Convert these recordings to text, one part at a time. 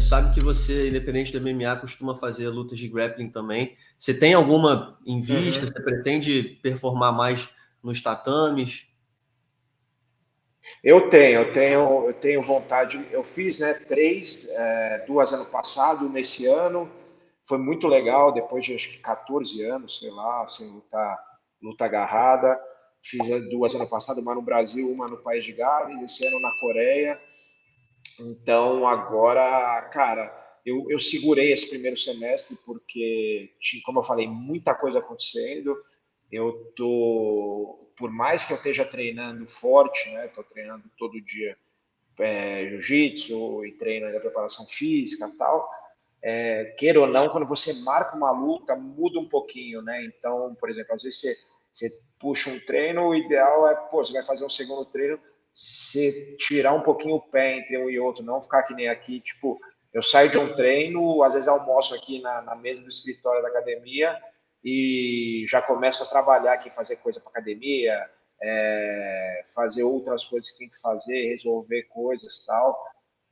sabe que você, independente do MMA, costuma fazer lutas de grappling também. Você tem alguma em vista? Você pretende performar mais nos tatames? Eu tenho vontade. Eu fiz, né, três, duas ano passado, nesse ano. Foi muito legal, depois de acho que 14 anos, sei lá, sem luta agarrada. Fiz duas ano passado, uma no Brasil, uma no País de Gales, esse ano na Coreia. Então, agora, cara, eu segurei esse primeiro semestre porque, como eu falei, muita coisa acontecendo. Por mais que eu esteja treinando forte, né? Estou treinando todo dia jiu-jitsu e treino da preparação física e tal. Queira ou não, quando você marca uma luta, muda um pouquinho, né? Então, por exemplo, às vezes você puxa um treino, o ideal é, pô, você vai fazer um segundo treino, você tirar um pouquinho o pé entre um e outro, não ficar que nem aqui, tipo, eu saio de um treino, às vezes almoço aqui na mesa do escritório da academia e já começo a trabalhar aqui, fazer coisa para academia, fazer outras coisas que tem que fazer, resolver coisas tal,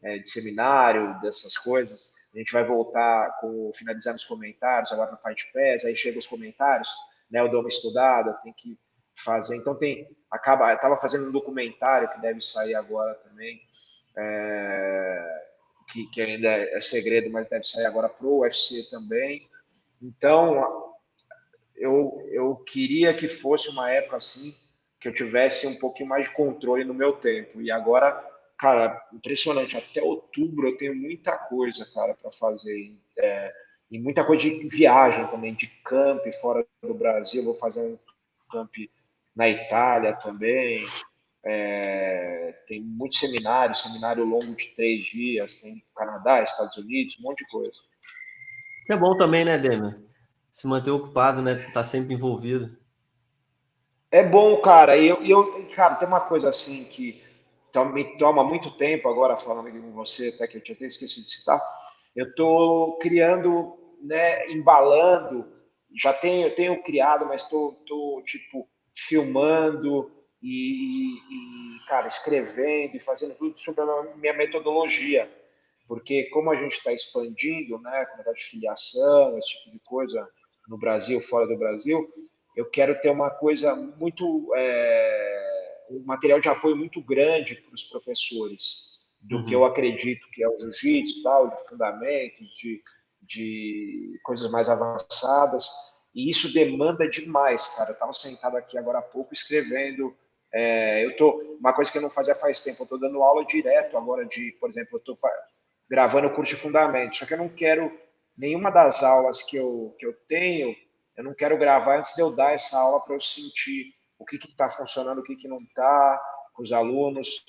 de seminário, dessas coisas. A gente vai voltar finalizando os comentários agora no Fight Pass, aí chega os comentários, né? Eu dou uma estudada, tem que fazer. Então eu estava fazendo um documentário que deve sair agora também, que ainda é segredo, mas deve sair agora para o UFC também. Então, eu queria que fosse uma época assim, que eu tivesse um pouquinho mais de controle no meu tempo. E agora, cara, impressionante, até outubro eu tenho muita coisa, cara, para fazer. E muita coisa de viagem também, de camp fora do Brasil. Eu vou fazer um camp na Itália também. Tem muito seminário longo de 3 dias, tem Canadá, Estados Unidos, um monte de coisa. Que é bom também, né, Demer? Se manter ocupado, né? Tá sempre envolvido. É bom, cara. Cara, tem uma coisa assim que me toma muito tempo agora falando aqui com você, até que eu tinha até esquecido de citar. Eu estou criando, né, embalando. Eu tenho criado, mas tô tipo filmando cara, escrevendo e fazendo tudo sobre a minha metodologia, porque como a gente está expandindo, né, com negócio de filiação, esse tipo de coisa no Brasil, fora do Brasil, eu quero ter uma coisa muito, um material de apoio muito grande para os professores do que eu Uhum. acredito que é o jiu-jitsu, tal, de fundamentos, de coisas mais avançadas, e isso demanda demais, cara. Eu estava sentado aqui agora há pouco escrevendo. Uma coisa que eu não fazia faz tempo, eu estou dando aula direto agora por exemplo, eu estou gravando o curso de fundamentos, só que eu não quero nenhuma das aulas que eu tenho, eu não quero gravar antes de eu dar essa aula para eu sentir o que está funcionando, o que não está, com os alunos,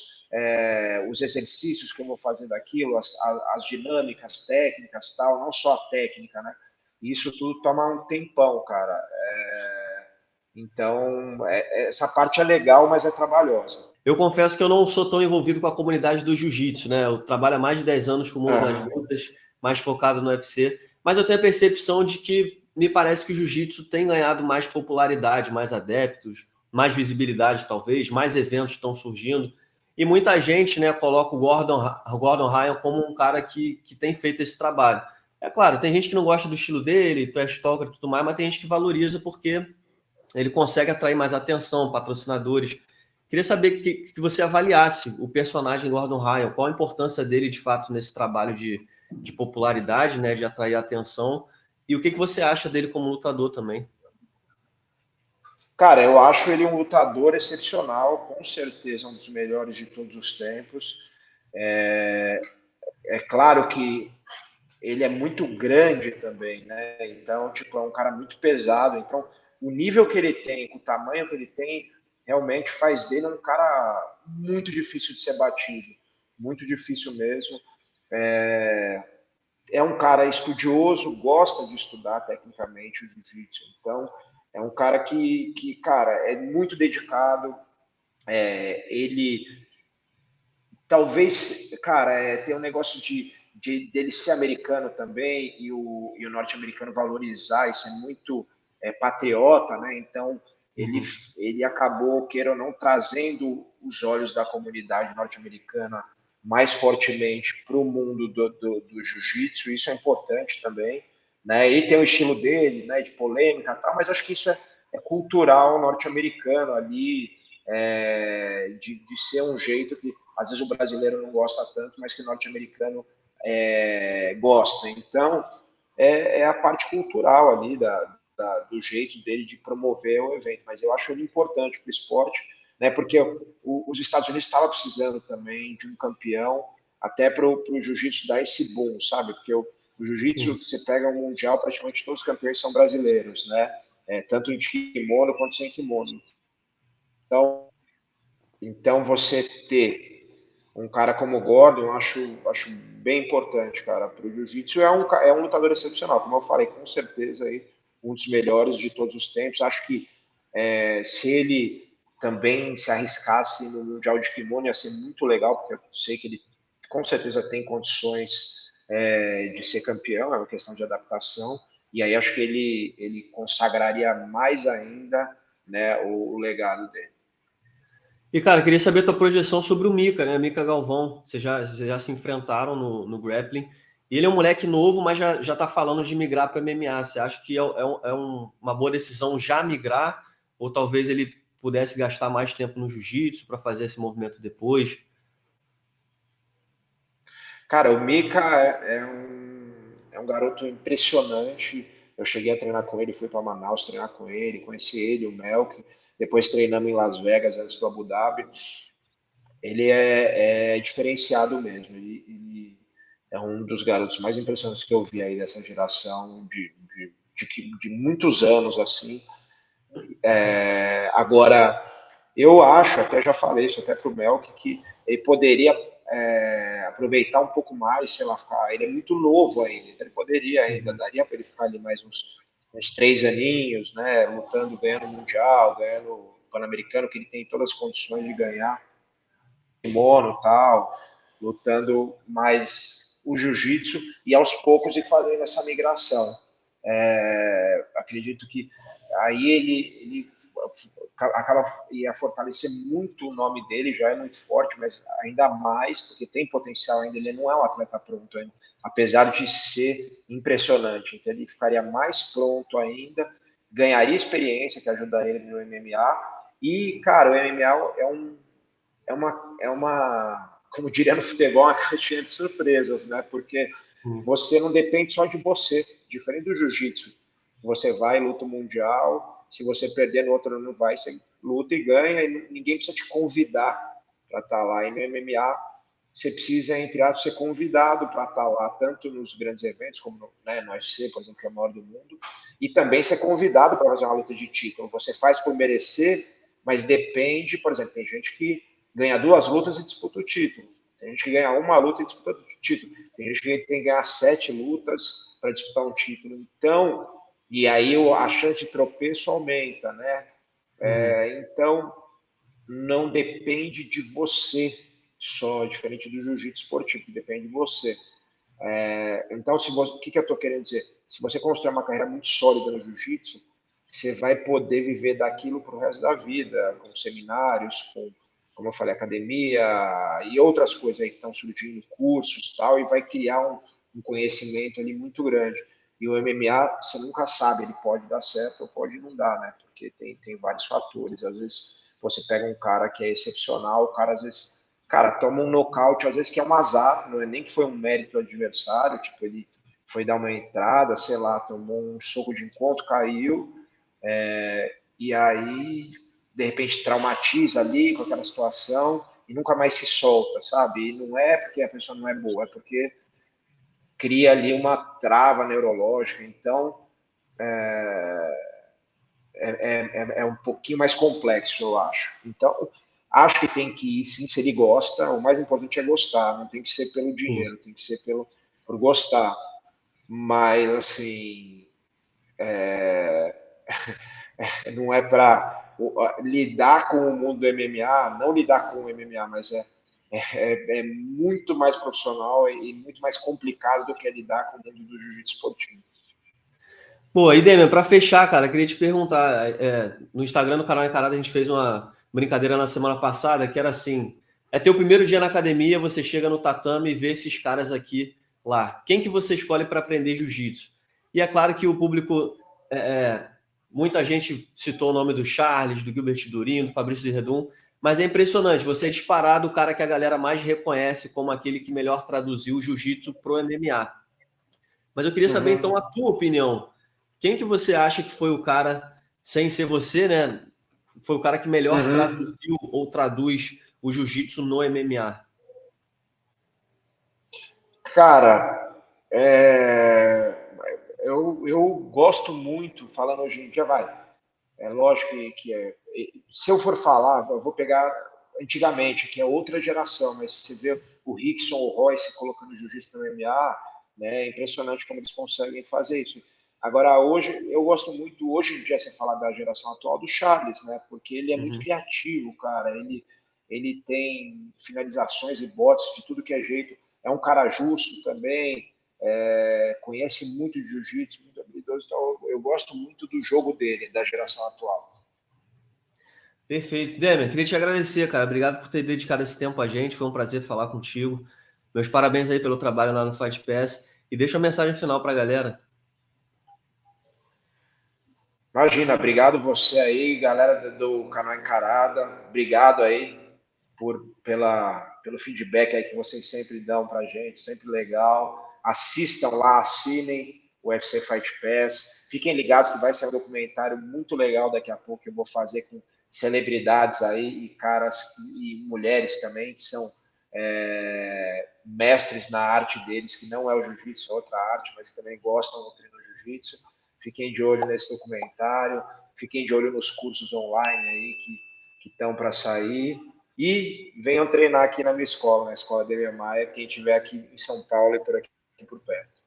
os exercícios que eu vou fazer daquilo, as dinâmicas, técnicas, tal, não só a técnica, né? E isso tudo toma um tempão, cara. Então, essa parte é legal, mas é trabalhosa. Eu confesso que eu não sou tão envolvido com a comunidade do jiu-jitsu, né? Eu trabalho há mais de 10 anos com o mundo das Aham. lutas, mais focado no UFC, mas eu tenho a percepção de que me parece que o jiu-jitsu tem ganhado mais popularidade, mais adeptos, mais visibilidade, talvez, mais eventos estão surgindo. E muita gente, né, coloca o Gordon Ryan como um cara que tem feito esse trabalho. É claro, tem gente que não gosta do estilo dele, trash talker e tudo mais, mas tem gente que valoriza porque ele consegue atrair mais atenção, patrocinadores. Queria saber que você avaliasse o personagem Gordon Ryan, qual a importância dele, de fato, nesse trabalho de popularidade, né, de atrair atenção, e o que você acha dele como lutador também. Cara, eu acho ele um lutador excepcional, com certeza um dos melhores de todos os tempos. É claro que ele é muito grande também, né? Então, tipo, é um cara muito pesado. Então, o nível que ele tem, o tamanho que ele tem, realmente faz dele um cara muito difícil de ser batido. Muito difícil mesmo. É um cara estudioso, gosta de estudar tecnicamente o jiu-jitsu. Então, é um cara cara, é muito dedicado. Ele talvez, cara, tem um negócio dele ser americano também e o norte-americano valorizar e ser muito patriota, né? Então, ele, Uhum. ele acabou, queira ou não, trazendo os olhos da comunidade norte-americana mais fortemente para o mundo do jiu-jitsu, isso é importante também, né? Ele tem o estilo dele, né, de polêmica e tal, mas acho que isso é cultural norte-americano ali, de ser um jeito que às vezes o brasileiro não gosta tanto, mas que o norte-americano gosta. Então, é a parte cultural ali do jeito dele de promover o evento. Mas eu acho ele importante para o esporte, né? Porque os Estados Unidos estavam precisando também de um campeão, até para o jiu-jitsu dar esse boom, sabe? Porque o jiu-jitsu, você pega o mundial, praticamente todos os campeões são brasileiros, né? Tanto em kimono quanto sem kimono. Então você ter um cara como o Gordon, eu acho bem importante, cara, para o jiu-jitsu. É um lutador excepcional, como eu falei, com certeza aí, um dos melhores de todos os tempos. Acho que se ele também se arriscasse no Mundial de Kimono, ia ser muito legal, porque eu sei que ele com certeza tem condições de ser campeão, é uma questão de adaptação. E aí acho que ele consagraria mais ainda, né, o legado dele. E, cara, queria saber a tua projeção sobre o Mika, né? Mika Galvão. Vocês já se enfrentaram no grappling. E ele é um moleque novo, mas já tá falando de migrar para MMA. Você acha que uma boa decisão já migrar? Ou talvez ele pudesse gastar mais tempo no jiu-jitsu para fazer esse movimento depois? Cara, o Mika é um garoto impressionante. Eu cheguei a treinar com ele, fui para Manaus treinar com ele, conheci ele, o Melk, depois treinamos em Las Vegas antes do Abu Dhabi. Ele é diferenciado mesmo. Ele é um dos garotos mais impressionantes que eu vi aí dessa geração de muitos anos assim. Agora, eu acho, até já falei isso até para o Melk, que ele poderia aproveitar um pouco mais, sei lá, ele é muito novo ainda, ele poderia ainda, daria para ele ficar ali mais uns 3 aninhos, né, lutando, ganhando o Mundial, ganhando o Pan-Americano, que ele tem todas as condições de ganhar, kimono e tal, lutando mais o jiu-jitsu e aos poucos ir fazendo essa migração. Acredito que aí ele acaba ia fortalecer muito o nome dele, já é muito forte, mas ainda mais, porque tem potencial ainda, ele não é um atleta pronto ainda, apesar de ser impressionante, então ele ficaria mais pronto ainda, ganharia experiência que ajudaria ele no MMA, e, cara, o MMA como diria no futebol, uma caixinha de surpresas, né? Porque você não depende só de você, diferente do jiu-jitsu. Você vai, luta o mundial, se você perder no outro não vai, você luta e ganha, e ninguém precisa te convidar para estar lá. E no MMA, você precisa, entre aspas, ser convidado para estar lá, tanto nos grandes eventos, como no UFC, por exemplo, que é o maior do mundo, e também ser convidado para fazer uma luta de título. Você faz por merecer, mas depende, por exemplo, tem gente que ganha 2 lutas e disputa o título. Tem gente que ganha 1 luta e disputa o título. Tem gente que tem que ganhar 7 lutas para disputar um título. Então, e aí a chance de tropeço aumenta, né? Então, não depende de você só, diferente do jiu-jitsu esportivo, que depende de você. Então, o que eu estou querendo dizer? Se você construir uma carreira muito sólida no jiu-jitsu, você vai poder viver daquilo para o resto da vida, com seminários, como eu falei, academia e outras coisas aí que estão surgindo, cursos e tal, e vai criar um conhecimento ali muito grande. E o MMA, você nunca sabe, ele pode dar certo ou pode não dar, né? Porque tem vários fatores. Às vezes você pega um cara que é excepcional, o cara às vezes toma um nocaute, às vezes que é um azar, não é nem que foi um mérito do adversário, tipo, ele foi dar uma entrada, sei lá, tomou um soco de encontro, caiu, e aí, de repente, traumatiza ali com aquela situação e nunca mais se solta, sabe? E não é porque a pessoa não é boa, é porque cria ali uma trava neurológica. Então, é um pouquinho mais complexo, eu acho. Então, acho que tem que ir, sim, se ele gosta. O mais importante é gostar, não tem que ser pelo dinheiro, tem que ser por gostar. Mas, assim, não é para lidar com o mundo do MMA, não lidar com o MMA, mas é muito mais profissional e muito mais complicado do que lidar com o mundo do jiu-jitsu esportivo. Pô, aí, Demian, para fechar, cara, queria te perguntar. No Instagram do canal Encarada, a gente fez uma brincadeira na semana passada que era assim: É teu primeiro dia na academia, você chega no tatame e vê esses caras aqui lá. Quem que você escolhe para aprender jiu-jitsu? E é claro que o público, é, é, muita gente citou o nome do Charles, do Gilbert Durinho, do Fabrício de Redon, mas é impressionante, você é disparado o cara que a galera mais reconhece como aquele que melhor traduziu o jiu-jitsu pro MMA. Mas eu queria saber então a Uhum. tua opinião. Quem que você acha que foi o cara, sem ser você, né? Foi o cara que melhor Uhum. traduziu ou traduz o jiu-jitsu no MMA? Cara, é, eu gosto muito, falando hoje em dia, é lógico se eu for falar, eu vou pegar antigamente, que é outra geração, mas você vê o Rickson, o Royce colocando jiu-jitsu no MMA, né, é impressionante como eles conseguem fazer isso. Agora, hoje, eu gosto muito, hoje em dia, você falar da geração atual, do Charles, né, porque ele é muito Uhum. criativo, cara, ele tem finalizações e botes de tudo que é jeito, é um cara justo também, conhece muito de jiu-jitsu, muito habilidoso, então eu gosto muito do jogo dele, da geração atual. Perfeito. Demer, queria te agradecer, cara. Obrigado por ter dedicado esse tempo a gente. Foi um prazer falar contigo. Meus parabéns aí pelo trabalho lá no Fight Pass. E deixa uma mensagem final para a galera. Imagina, obrigado você aí, galera do canal Encarada, obrigado aí pelo feedback aí que vocês sempre dão pra gente, sempre legal. Assistam lá, assinem o UFC Fight Pass. Fiquem ligados que vai ser um documentário muito legal daqui a pouco que eu vou fazer com celebridades aí e caras e mulheres também que são mestres na arte deles, que não é o jiu-jitsu, é outra arte, mas também gostam do treino jiu-jitsu. Fiquem de olho nesse documentário, fiquem de olho nos cursos online aí que estão para sair. E venham treinar aqui na minha escola, na escola Demer Maia, quem estiver aqui em São Paulo e por aqui por perto.